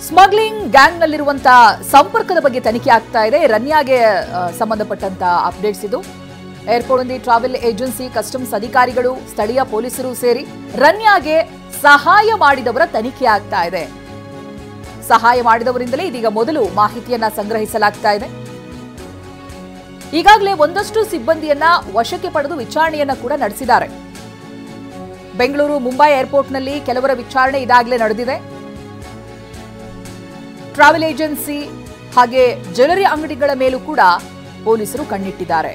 Smuggling ಗ್ಯಾಂಗ್ನಲ್ಲಿರುವಂತಹ ಸಂಪರ್ಕದ ಬಗ್ಗೆ ತನಿಖೆ ಆಗ್ತಾ ಇದೆ. ರನ್ಯಾಗೆ ಸಂಬಂಧಪಟ್ಟಂತ ಅಪ್ಡೇಟ್ಸ್ ಇದು. ಏರ್ಪೋರ್ಟ್ನಲ್ಲಿ ಟ್ರಾವೆಲ್ ಏಜೆನ್ಸಿ, ಕಸ್ಟಮ್ಸ್ ಅಧಿಕಾರಿಗಳು, ಸ್ಥಳೀಯ ಪೊಲೀಸರು ಸೇರಿ ರನ್ಯಾಗೆ ಸಹಾಯ ಮಾಡಿದವರ ತನಿಖೆ ಆಗ್ತಾ ಇದೆ. ಸಹಾಯ ಮಾಡಿದವರಿಂದಲೇ ಇದೀಗ ಮೊದಲು ಮಾಹಿತಿಯನ್ನ ಸಂಗ್ರಹಿಸಲಾಗ್ತಾ ಇದೆ. ಈಗಾಗಲೇ ಒಂದಷ್ಟು ಸಿಬ್ಬಂದಿಯನ್ನ ವಶಕ್ಕೆ ಪಡೆದು ವಿಚಾರಣೆಯನ್ನ ಕೂಡ ನಡೆಸಿದ್ದಾರೆ. ಬೆಂಗಳೂರು ಮುಂಬೈ ಏರ್ಪೋರ್ಟ್ನಲ್ಲಿ ಕೆಲವರ ವಿಚಾರಣೆ ಇದಾಗಲೇ ನಡೆದಿದೆ. ಟ್ರಾವೆಲ್ ಏಜೆನ್ಸಿ ಹಾಗೆ ಜ್ಯುವೆಲರಿ ಅಂಗಡಿಗಳ ಮೇಲೂ ಕೂಡ ಪೊಲೀಸರು ಕಣ್ಣಿಟ್ಟಿದ್ದಾರೆ.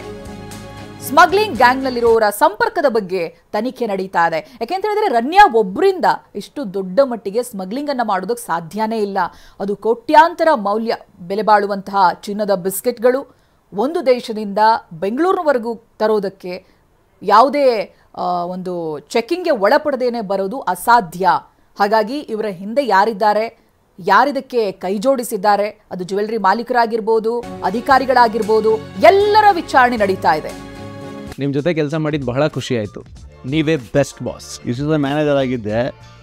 ಸ್ಮಗ್ಲಿಂಗ್ ಗ್ಯಾಂಗ್ನಲ್ಲಿರುವವರ ಸಂಪರ್ಕದ ಬಗ್ಗೆ ತನಿಖೆ ನಡೀತಾ ಇದೆ. ಯಾಕೆಂತ ಹೇಳಿದ್ರೆ ರನ್ಯಾ ಒಬ್ಬರಿಂದ ಇಷ್ಟು ದೊಡ್ಡ ಮಟ್ಟಿಗೆ ಸ್ಮಗ್ಲಿಂಗ್ ಅನ್ನ ಮಾಡೋದಕ್ಕೆ ಸಾಧ್ಯನೇ ಇಲ್ಲ. ಅದು ಕೋಟ್ಯಾಂತರ ಮೌಲ್ಯ ಬೆಲೆ ಬಾಳುವಂತಹ ಚಿನ್ನದ ಬಿಸ್ಕೆಟ್ಗಳು ಒಂದು ದೇಶದಿಂದ ಬೆಂಗಳೂರಿನವರೆಗೂ ತರೋದಕ್ಕೆ ಯಾವುದೇ ಒಂದು ಚೆಕ್ಕಿಂಗ್ಗೆ ಒಳಪಡದೇನೆ ಬರೋದು ಅಸಾಧ್ಯ. ಹಾಗಾಗಿ ಇವರ ಹಿಂದೆ ಯಾರಿದ್ದಾರೆ, ಯಾರಿದಕ್ಕೆ ಕೈ ಜೋಡಿಸಿದ್ದಾರೆ, ಅದು ಜ್ಯುವೆಲರಿ ಮಾಲೀಕರಾಗಿರ್ಬೋದು, ಅಧಿಕಾರಿಗಳಾಗಿರ್ಬೋದು, ಎಲ್ಲರ ವಿಚಾರಣೆ ನಡೀತಾ ಇದೆ. ನಿಮ್ಮ ಜೊತೆ ಕೆಲಸ ಮಾಡಿದ್ದು ಬಹಳ ಖುಷಿ ಆಯಿತು. ನೀವೇ ಬೆಸ್ಟ್ ಬಾಸ್. ಇಷ್ಟು ಮ್ಯಾನೇಜರ್ ಆಗಿದ್ದೆ,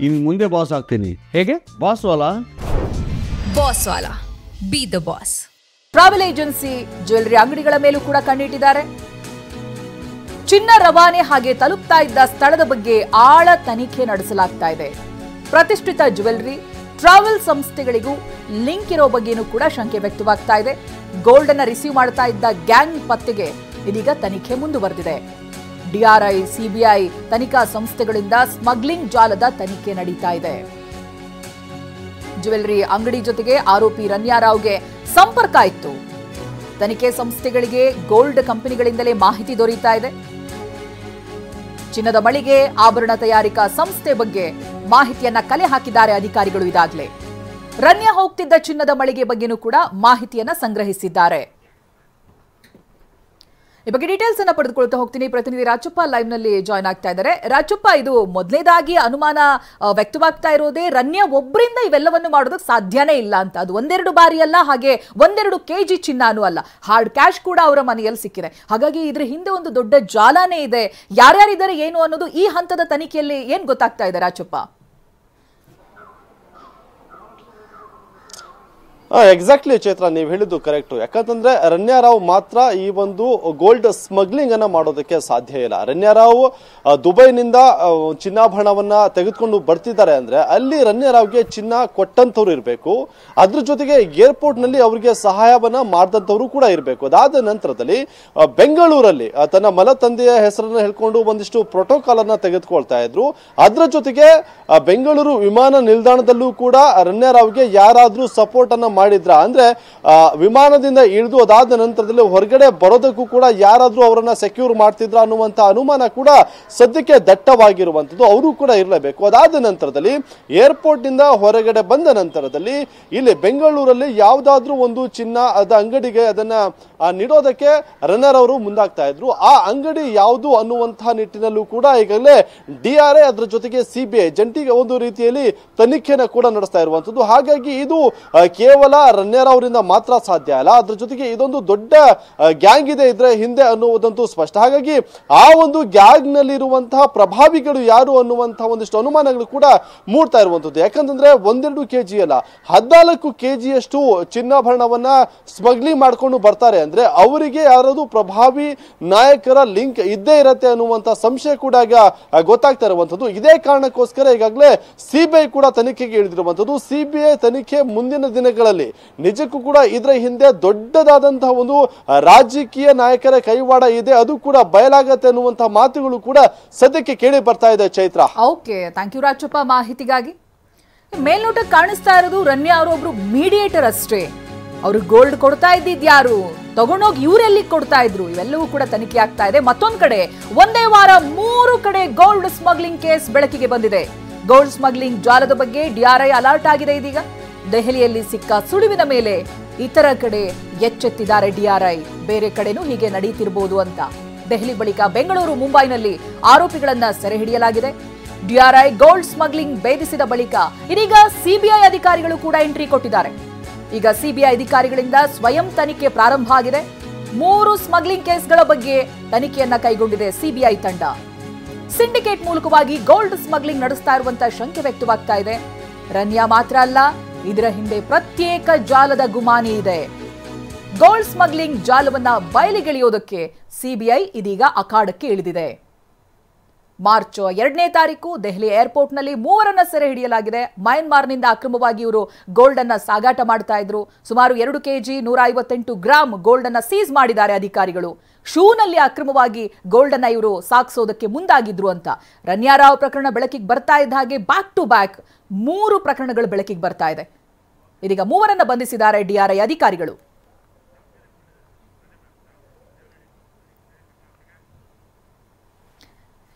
ಇನ್ನು ಮುಂದೆ ಬಾಸ್ ಆಗ್ತೀನಿ. ಹೇಗೆ? Boss Vala boss Vala, B the boss. Travel agency, jewellery ಅಂಗಡಿಗಳ ಮೇಲೂ ಕೂಡ ಕಣ್ಣಿಟ್ಟಿದ್ದಾರೆ. ಚಿನ್ನ ರವಾನೆ ಹಾಗೆ ತಲುಪ್ತಾ ಇದ್ದ ಸ್ಥಳದ ಬಗ್ಗೆ ಆಳ ತನಿಖೆ ನಡೆಸಲಾಗ್ತಾ ಇದೆ. ಪ್ರತಿಷ್ಠಿತ ಜ್ಯುವೆಲರಿ, ಟ್ರಾವೆಲ್ ಸಂಸ್ಥೆಗಳಿಗೂ ಲಿಂಕ್ ಇರೋ ಬಗ್ಗೆನೂ ಕೂಡ ಶಂಕೆ ವ್ಯಕ್ತವಾಗ್ತಾ ಇದೆ. ಗೋಲ್ಡ್ ಅನ್ನ ರಿಸೀವ್ ಮಾಡ್ತಾ ಇದ್ದ ಗ್ಯಾಂಗ್ ಪತ್ತೆಗೆ ಇದೀಗ ತನಿಖೆ ಮುಂದುವರೆದಿದೆ. ಡಿಆರ್ಐ, ಸಿಬಿಐ ತನಿಖಾ ಸಂಸ್ಥೆಗಳಿಂದ ಸ್ಮಗ್ಲಿಂಗ್ ಜಾಲದ ತನಿಖೆ ನಡೀತಾ ಇದೆ. ಜ್ಯುವೆಲರಿ ಅಂಗಡಿ ಜೊತೆಗೆ ಆರೋಪಿ ರನ್ಯಾರಾವ್ಗೆ ಸಂಪರ್ಕ ಇತ್ತು. ತನಿಖೆ ಸಂಸ್ಥೆಗಳಿಗೆ ಗೋಲ್ಡ್ ಕಂಪನಿಗಳಿಂದಲೇ ಮಾಹಿತಿ ದೊರೆಯುತ್ತಾ ಇದೆ. ಚಿನ್ನದ ಮಳಿಗೆ, ಆಭರಣ ತಯಾರಿಕಾ ಸಂಸ್ಥೆ ಬಗ್ಗೆ ಮಾಹಿತಿಯನ್ನ ಕಲೆ ಹಾಕಿದ್ದಾರೆ ಅಧಿಕಾರಿಗಳು. ಇದಾಗಲೇ ರನ್ಯಾ ಹೋಗ್ತಿದ್ದ ಚಿನ್ನದ ಮಳಿಗೆ ಬಗ್ಗೆನೂ ಕೂಡ ಮಾಹಿತಿಯನ್ನ ಸಂಗ್ರಹಿಸಿದ್ದಾರೆ. ಈ ಬಗ್ಗೆ ಡೀಟೇಲ್ಸ್ ಅನ್ನ ಪಡೆದುಕೊಳ್ತಾ ಹೋಗ್ತೀನಿ. ಪ್ರತಿನಿಧಿ ರಾಜಪ್ಪ ಲೈವ್ ನಲ್ಲಿ ಜಾಯ್ನ್ ಆಗ್ತಾ ಇದ್ದಾರೆ. ರಾಜಪ್ಪ, ಇದು ಮೊದಲನೇದಾಗಿ ಅನುಮಾನ ವ್ಯಕ್ತವಾಗ್ತಾ ಇರೋದೇ ರನ್ಯಾ ಒಬ್ಬರಿಂದ ಇವೆಲ್ಲವನ್ನು ಮಾಡೋದಕ್ಕೆ ಸಾಧ್ಯನೇ ಇಲ್ಲ ಅಂತ. ಅದು ಒಂದೆರಡು ಬಾರಿ ಅಲ್ಲ, ಹಾಗೆ 1-2 kg ಚಿನ್ನಾನೂ ಅಲ್ಲ, ಹಾರ್ಡ್ ಕ್ಯಾಶ್ ಕೂಡ ಅವರ ಮನೆಯಲ್ಲಿ ಸಿಕ್ಕಿದೆ. ಹಾಗಾಗಿ ಇದ್ರ ಹಿಂದೆ ಒಂದು ದೊಡ್ಡ ಜಾಲನೇ ಇದೆ. ಯಾರ್ಯಾರಿದ್ದಾರೆ ಏನು ಅನ್ನೋದು ಈ ಹಂತದ ತನಿಖೆಯಲ್ಲಿ ಏನ್ ಗೊತ್ತಾಗ್ತಾ ಇದೆ ರಾಜಪ್ಪ? ಎಕ್ಸಾಕ್ಟ್ಲಿ ಚೈತ್ರ, ನೀವು ಹೇಳಿದ್ದು ಕರೆಕ್ಟ್. ಯಾಕಂತಂದ್ರೆ ರನ್ಯಾರಾವ್ ಮಾತ್ರ ಈ ಒಂದು ಗೋಲ್ಡ್ ಸ್ಮಗ್ಲಿಂಗ್ ಅನ್ನ ಮಾಡೋದಕ್ಕೆ ಸಾಧ್ಯ ಇಲ್ಲ. ರನ್ಯಾರಾವ್ ದುಬೈನಿಂದ ಚಿನ್ನಾಭರಣವನ್ನ ತೆಗೆದುಕೊಂಡು ಬರ್ತಿದ್ದಾರೆ ಅಂದ್ರೆ ಅಲ್ಲಿ ರನ್ಯಾರಾವ್ಗೆ ಚಿನ್ನ ಕೊಟ್ಟಂತವ್ರು ಇರಬೇಕು. ಅದ್ರ ಜೊತೆಗೆ ಏರ್ಪೋರ್ಟ್ ನಲ್ಲಿ ಅವರಿಗೆ ಸಹಾಯವನ್ನ ಮಾಡಿದಂತವ್ರು ಕೂಡ ಇರಬೇಕು. ಅದಾದ ನಂತರದಲ್ಲಿ ಬೆಂಗಳೂರಲ್ಲಿ ತನ್ನ ಮಲ ತಂದೆಯ ಹೆಸರನ್ನ ಹೇಳ್ಕೊಂಡು ಒಂದಿಷ್ಟು ಪ್ರೋಟೋಕಾಲ್ ಅನ್ನ ತೆಗೆದುಕೊಳ್ತಾ ಇದ್ರು. ಅದ್ರ ಜೊತೆಗೆ ಬೆಂಗಳೂರು ವಿಮಾನ ನಿಲ್ದಾಣದಲ್ಲೂ ಕೂಡ ರನ್ಯಾರಾವ್ಗೆ ಯಾರಾದ್ರೂ ಸಪೋರ್ಟ್ ಅನ್ನ ಮಾಡಿದ್ರ ಅಂದ್ರೆ ವಿಮಾನದಿಂದ ಇಳಿದು ಅದಾದ ನಂತರದಲ್ಲಿ ಹೊರಗಡೆ ಬರೋದಕ್ಕೂ ಕೂಡ ಯಾರಾದ್ರೂ ಅವರನ್ನ ಸೆಕ್ಯೂರ್ ಮಾಡ್ತಿದ್ರ ಅನ್ನುವಂತ ಅನುಮಾನ ಕೂಡ ಸದ್ಯಕ್ಕೆ ದಟ್ಟವಾಗಿರುವಂತದ್ದು. ಅವರು ಕೂಡ ಇರಲೇಬೇಕು. ಅದಾದ ನಂತರದಲ್ಲಿ ಏರ್ಪೋರ್ಟ್ ನಿಂದ ಹೊರಗಡೆ ಬಂದ ನಂತರದಲ್ಲಿ ಇಲ್ಲಿ ಬೆಂಗಳೂರಲ್ಲಿ ಯಾವ್ದಾದ್ರೂ ಒಂದು ಚಿನ್ನದ ಅಂಗಡಿಗೆ ಅದನ್ನ ನೀಡೋದಕ್ಕೆ ರನ್ನರ್ ಅವರು ಮುಂದಾಗ್ತಾ ಇದ್ರು. ಆ ಅಂಗಡಿ ಯಾವುದು ಅನ್ನುವಂತಹ ನಿಟ್ಟಿನಲ್ಲೂ ಕೂಡ ಈಗಾಗಲೇ ಡಿಆರ್ಐ ಅದರ ಜೊತೆಗೆ ಸಿಬಿಐ ಜಂಟಿಗೆ ಒಂದು ರೀತಿಯಲ್ಲಿ ತನಿಖೆನ ಕೂಡ ನಡೆಸ್ತಾ ಇರುವಂತದ್ದು. ಹಾಗಾಗಿ ಇದು ಕೇವಲ ರನ್ಯರ್ ಅವರಿಂದ ಮಾತ್ರ ಸಾಧ್ಯ ಅಲ್ಲ, ಅದ್ರ ಜೊತೆಗೆ ಇದೊಂದು ದೊಡ್ಡ ಗ್ಯಾಂಗ್ ಇದೆ ಇದ್ರೆ ಹಿಂದೆ ಅನ್ನುವುದಂತೂ ಸ್ಪಷ್ಟ. ಹಾಗಾಗಿ ಆ ಒಂದು ಗ್ಯಾಂಗ್ ನಲ್ಲಿ ಇರುವಂತಹ ಪ್ರಭಾವಿಗಳು ಯಾರು ಅನ್ನುವಂತಹ ಒಂದಿಷ್ಟು ಅನುಮಾನಗಳು ಕೂಡ ಮೂಡ್ತಾ ಇರುವಂತದ್ದು. ಯಾಕಂತಂದ್ರೆ 1-2 kg ಅಲ್ಲ, 14 kg ಚಿನ್ನಾಭರಣವನ್ನ ಸ್ಮಗ್ಲಿಂಗ್ ಮಾಡ್ಕೊಂಡು ಬರ್ತಾರೆ ಅಂದ್ರೆ ಅವರಿಗೆ ಯಾರಾದ್ರೂ ಪ್ರಭಾವಿ ನಾಯಕರ ಲಿಂಕ್ ಇದ್ದೇ ಇರತ್ತೆ ಅನ್ನುವಂತ ಸಂಶಯ ಕೂಡ ಈಗ ಗೊತ್ತಾಗ್ತಾ ಇರುವಂತದ್ದು. ಇದೇ ಕಾರಣಕ್ಕೋಸ್ಕರ ಈಗಾಗಲೇ ಸಿಬಿಐ ಕೂಡ ತನಿಖೆಗೆ ಇಳಿದಿರುವಂತದ್ದು. ಸಿಬಿಐ ತನಿಖೆ ಮುಂದಿನ ದಿನಗಳಲ್ಲಿ ನಿಜಕ್ಕೂ ಕೂಡ ಇದರ ಹಿಂದೆ ದೊಡ್ಡದಾದಂತಹ ಒಂದು ರಾಜಕೀಯ ನಾಯಕರ ಕೈವಾಡ ಇದೆ, ಅದು ಕೂಡ ಬಯಲಾಗತ್ತೆ ಅನ್ನುವಂತಹ ಮಾತುಗಳು ಕೂಡ ಸದ್ಯಕ್ಕೆ ಕೇಳಿ ಬರ್ತಾ ಇದೆ. Chaitra, okay, thank you Rajappa ಮಾಹಿತಿಗಾಗಿ. ಮೇಲ್ನೋಟಕ್ಕೆ ಕಾಣಿಸ್ತಾ ಇರೋದು ರನ್ಯಾ ಅವರೊಬ್ರು ಮೀಡಿಯೇಟರ್ ಅಷ್ಟೇ. ಅವರು ಗೋಲ್ಡ್ ಕೊಡ್ತಾ ಇದ್ದಿದ್ಯಾರು, ತಗೊಂಡೋಗಿ ಇವರೆಲ್ಲಿ ಕೊಡ್ತಾ ಇದ್ರು, ಇವೆಲ್ಲವೂ ಕೂಡ ತನಿಖೆ ಆಗ್ತಾ ಇದೆ. ಮತ್ತೊಂದ್ ಕಡೆ ಒಂದೇ ವಾರ 3 ಕಡೆ ಗೋಲ್ಡ್ ಸ್ಮಗ್ಲಿಂಗ್ ಕೇಸ್ ಬೆಳಕಿಗೆ ಬಂದಿದೆ. ಗೋಲ್ಡ್ ಸ್ಮಗ್ಲಿಂಗ್ ಜಾಲದ ಬಗ್ಗೆ ಡಿಆರ್ಐ ಅಲರ್ಟ್ ಆಗಿದೆ. ಇದೀಗ ದೆಹಲಿಯಲ್ಲಿ ಸಿಕ್ಕ ಸುಳಿವಿನ ಮೇಲೆ ಇತರ ಕಡೆ ಎಚ್ಚೆತ್ತಿದ್ದಾರೆ ಡಿಆರ್ಐ. ಬೇರೆ ಕಡೆನೂ ಹೀಗೆ ನಡೀತಿರಬಹುದು ಅಂತ. ದೆಹಲಿ ಬಳಿಕ ಬೆಂಗಳೂರು, ಮುಂಬೈನಲ್ಲಿ ಆರೋಪಿಗಳನ್ನ ಸೆರೆ ಹಿಡಿಯಲಾಗಿದೆ. ಡಿಆರ್ಐ ಗೋಲ್ಡ್ ಸ್ಮಗ್ಲಿಂಗ್ ಭೇದಿಸಿದ ಬಳಿಕ ಇದೀಗ ಸಿಬಿಐ ಅಧಿಕಾರಿಗಳು ಕೂಡ ಎಂಟ್ರಿ ಕೊಟ್ಟಿದ್ದಾರೆ. ಈಗ ಸಿಬಿಐ ಅಧಿಕಾರಿಗಳಿಂದ ಸ್ವಯಂ ತನಿಖೆ ಪ್ರಾರಂಭ ಆಗಿದೆ. 3 ಸ್ಮಗ್ಲಿಂಗ್ ಕೇಸ್ಗಳ ಬಗ್ಗೆ ತನಿಖೆಯನ್ನ ಕೈಗೊಂಡಿದೆ ಸಿಬಿಐ ತಂಡ. ಸಿಂಡಿಕೇಟ್ ಮೂಲಕವಾಗಿ ಗೋಲ್ಡ್ ಸ್ಮಗ್ಲಿಂಗ್ ನಡೆಸ್ತಾ ಇರುವಂತಹ ಶಂಕೆ ವ್ಯಕ್ತವಾಗ್ತಾ ಇದೆ. ರನ್ಯಾ ಮಾತ್ರ ಅಲ್ಲ, ಇದರ ಹಿಂದೆ ಪ್ರತ್ಯೇಕ ಜಾಲದ ಗುಮಾನಿ ಇದೆ. ಗೋಲ್ಡ್ ಸ್ಮಗ್ಲಿಂಗ್ ಜಾಲವನ್ನ ಬಯಲಿಗೆಳೆಯೋದಕ್ಕೆ ಸಿಬಿಐ ಇದೀಗ ಅಖಾಡಕ್ಕೆ ಇಳಿದಿದೆ. ಮಾರ್ಚ್ 2ನೇ ತಾರೀಕು ದೆಹಲಿ ಏರ್ಪೋರ್ಟ್ನಲ್ಲಿ 3 ಸೆರೆ ಹಿಡಿಯಲಾಗಿದೆ. ಮಯನ್ಮಾರ್ನಿಂದ ಅಕ್ರಮವಾಗಿ ಇವರು ಗೋಲ್ಡ್ ಅನ್ನ ಸಾಗಾಟ ಮಾಡ್ತಾ ಇದ್ರು. ಸುಮಾರು 2 ಕೆಜಿ 158 ಗ್ರಾಂ ಗೋಲ್ಡ್ ಅನ್ನ ಸೀಸ್ ಮಾಡಿದ್ದಾರೆ ಅಧಿಕಾರಿಗಳು. ಶೂನಲ್ಲಿ ಅಕ್ರಮವಾಗಿ ಗೋಲ್ಡ್ ಅನ್ನ ಇವರು ಸಾಗಿಸೋದಕ್ಕೆ ಮುಂದಾಗಿದ್ರು ಅಂತ. ರನ್ಯಾರಾವ್ ಪ್ರಕರಣ ಬೆಳಕಿಗೆ ಬರ್ತಾ ಇದ್ದ ಹಾಗೆ ಬ್ಯಾಕ್ ಟು ಬ್ಯಾಕ್ 3 ಪ್ರಕರಣಗಳು ಬೆಳಕಿಗೆ ಬರ್ತಾ ಇದೆ. ಇದೀಗ 3 ಬಂಧಿಸಿದ್ದಾರೆ ಡಿಆರ್ಐ ಅಧಿಕಾರಿಗಳು.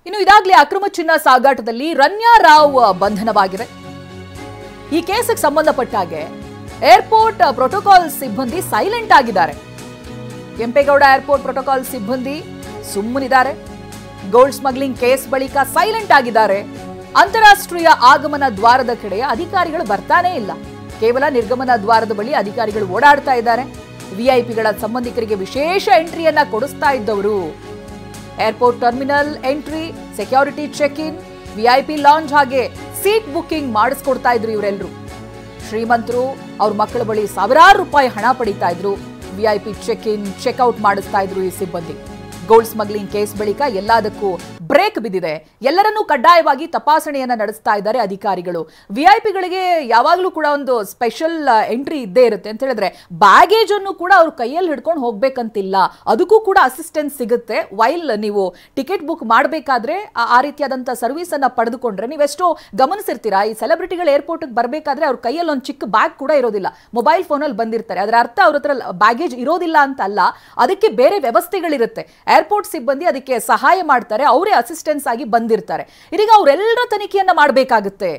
ಇನ್ನು ಇದಾಗಲೇ ಅಕ್ರಮ ಚಿನ್ನ ಸಾಗಾಟದಲ್ಲಿ ರನ್ಯಾರಾವ್ ಬಂಧನವಾಗಿದೆ. ಈ ಕೇಸಿಗೆ ಸಂಬಂಧಪಟ್ಟ ಹಾಗೆ ಏರ್ಪೋರ್ಟ್ ಪ್ರೋಟೋಕಾಲ್ ಸಿಬ್ಬಂದಿ ಸೈಲೆಂಟ್ ಆಗಿದ್ದಾರೆ. ಕೆಂಪೇಗೌಡ ಏರ್ಪೋರ್ಟ್ ಪ್ರೋಟೋಕಾಲ್ ಸಿಬ್ಬಂದಿ ಸುಮ್ಮನಿದ್ದಾರೆ. ಗೋಲ್ಡ್ ಸ್ಮಗ್ಲಿಂಗ್ ಕೇಸ್ ಬಳಿಕ ಸೈಲೆಂಟ್ ಆಗಿದ್ದಾರೆ. ಅಂತಾರಾಷ್ಟ್ರೀಯ ಆಗಮನ ದ್ವಾರದ ಕಡೆ ಅಧಿಕಾರಿಗಳು ಬರ್ತಾನೇ ಇಲ್ಲ. ಕೇವಲ ನಿರ್ಗಮನ ದ್ವಾರದ ಬಳಿ ಅಧಿಕಾರಿಗಳು ಓಡಾಡ್ತಾ ಇದ್ದಾರೆ. ವಿಐಪಿಗಳ ಸಂಬಂಧಿಕರಿಗೆ ವಿಶೇಷ ಎಂಟ್ರಿಯನ್ನ ಕೊಡಿಸ್ತಾ ಇದ್ದವರು. Airport terminal entry, security check in, VIP lounge ಹಾಗೆ ಸೀಟ್ ಬುಕಿಂಗ್ ಮಾಡಿಸ್ಕೊಡ್ತಾ ಇದ್ರು ಇವರೆಲ್ಲರೂ. ಶ್ರೀಮಂತರು ಅವ್ರ ಮಕ್ಕಳ ಬಳಿ ಸಾವಿರಾರು ರೂಪಾಯಿ ಹಣ ಪಡೀತಾ ಇದ್ರು. ವಿಐಪಿ ಚೆಕ್ ಇನ್ ಚೆಕ್ಔಟ್ ಮಾಡಿಸ್ತಾ ಇದ್ರು ಈ ಸಿಬ್ಬಂದಿ. ಗೋಲ್ಡ್ ಸ್ಮಗ್ಲಿಂಗ್ ಕೇಸ್ ಬಳಿಕ ಎಲ್ಲದಕ್ಕೂ ಬ್ರೇಕ್ ಬಿದ್ದಿದೆ. ಎಲ್ಲರನ್ನೂ ಕಡ್ಡಾಯವಾಗಿ ತಪಾಸಣೆಯನ್ನ ನಡೆಸ್ತಾ ಇದ್ದಾರೆ ಅಧಿಕಾರಿಗಳು. ವಿಐಪಿಗಳಿಗೆ ಯಾವಾಗಲೂ ಕೂಡ ಒಂದು ಸ್ಪೆಷಲ್ ಎಂಟ್ರಿ ಇದ್ದೇ ಇರುತ್ತೆ ಅಂತ ಹೇಳಿದ್ರೆ ಬ್ಯಾಗೇಜ್ ಅನ್ನು ಕೂಡ ಅವ್ರ ಕೈಯಲ್ಲಿ ಹಿಡ್ಕೊಂಡು ಹೋಗ್ಬೇಕಂತಿಲ್ಲ. ಅದಕ್ಕೂ ಕೂಡ ಅಸಿಸ್ಟೆನ್ಸ್ ಸಿಗುತ್ತೆ. ವೈಲ್ ನೀವು ಟಿಕೆಟ್ ಬುಕ್ ಮಾಡಬೇಕಾದ್ರೆ ಆ ರೀತಿಯಾದಂಥ ಸರ್ವಿಸ್ ಅನ್ನ ಪಡೆದುಕೊಂಡ್ರೆ ನೀವೆಷ್ಟೋ ಗಮನಿಸಿರ್ತೀರಾ. ಈ ಸೆಲೆಬ್ರಿಟಿಗಳು ಏರ್ಪೋರ್ಟ್ಗೆ ಬರಬೇಕಾದ್ರೆ ಅವ್ರ ಕೈಯಲ್ಲಿ ಒಂದು ಚಿಕ್ಕ ಬ್ಯಾಗ್ ಕೂಡ ಇರೋದಿಲ್ಲ. ಮೊಬೈಲ್ ಫೋನಲ್ಲಿ ಬಂದಿರ್ತಾರೆ. ಅದರ ಅರ್ಥ ಅವ್ರ ಹತ್ರ ಬ್ಯಾಗೇಜ್ ಇರೋದಿಲ್ಲ ಅಂತ ಅಲ್ಲ, ಅದಕ್ಕೆ ಬೇರೆ ವ್ಯವಸ್ಥೆಗಳಿರುತ್ತೆ. ಏರ್ಪೋರ್ಟ್ ಸಿಬ್ಬಂದಿ ಅದಕ್ಕೆ ಸಹಾಯ ಮಾಡ್ತಾರೆ. ಅವರೇ ಅಸಿಸ್ಟೆನ್ಸ್ ಆಗಿ ಬಂದಿರ್ತಾರೆ. ಇದೀಗ ಅವರೆಲ್ಲರ ತನಿಖೆಯನ್ನ ಮಾಡಬೇಕಾಗುತ್ತೆ.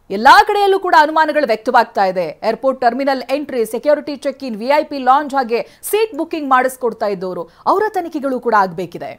ಎಲ್ಲಾ ಕಡೆಯಲ್ಲೂ ಕೂಡ ಅನುಮಾನಗಳು ವ್ಯಕ್ತವಾಗ್ತಾ ಇದೆ. Airport terminal entry, security check in, VIP lounge ಹಾಗೆ ಸೀಟ್ ಬುಕಿಂಗ್ ಮಾಡಿಸ್ಕೊಡ್ತಾ ಇದ್ದವರು ಅವರ ತನಿಖೆಗಳು ಕೂಡ ಆಗಬೇಕಿದೆ.